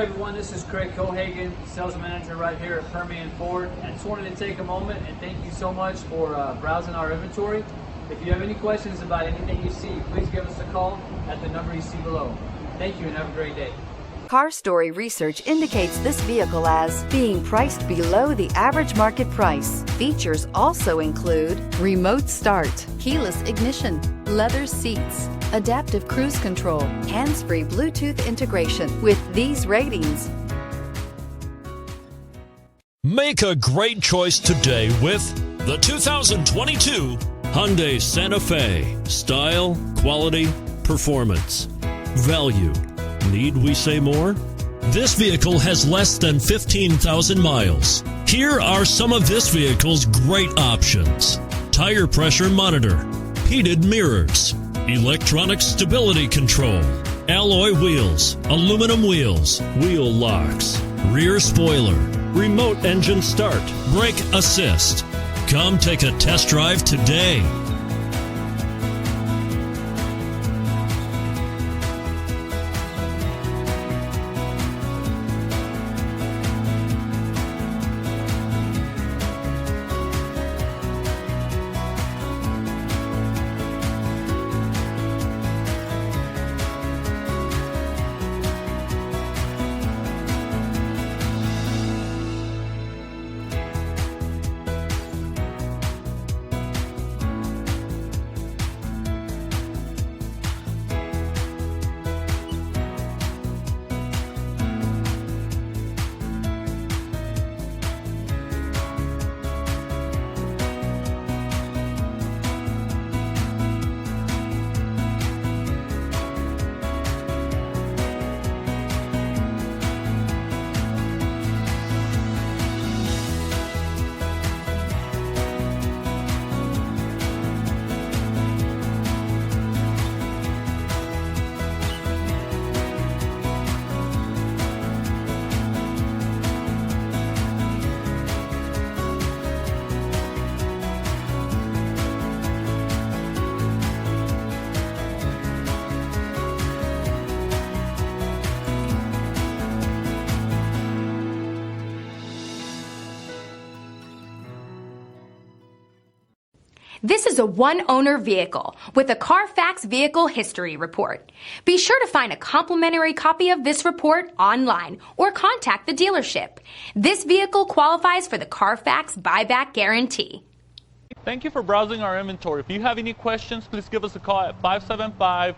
everyone, this is Craig Cohagen, sales manager right here at Permian Ford. I just wanted to take a moment and thank you so much for browsing our inventory. If you have any questions about anything you see, please give us a call at the number you see below. Thank you and have a great day. Car Story research indicates this vehicle as being priced below the average market price. Features also include remote start, keyless ignition, leather seats, adaptive cruise control, hands-free Bluetooth integration. With these ratings, make a great choice today with the 2022 Hyundai Santa Fe. Style, quality, performance, value. Need we say more? This vehicle has less than 15,000 miles. Here are some of this vehicle's great options: tire pressure monitor, heated mirrors, electronic stability control, alloy wheels, aluminum wheels, wheel locks, rear spoiler, remote engine start, brake assist. Come take a test drive today. This is a one-owner vehicle with a CARFAX Vehicle History Report. Be sure to find a complimentary copy of this report online or contact the dealership. This vehicle qualifies for the CARFAX Buyback Guarantee. Thank you for browsing our inventory. If you have any questions, please give us a call at 575-393-6176.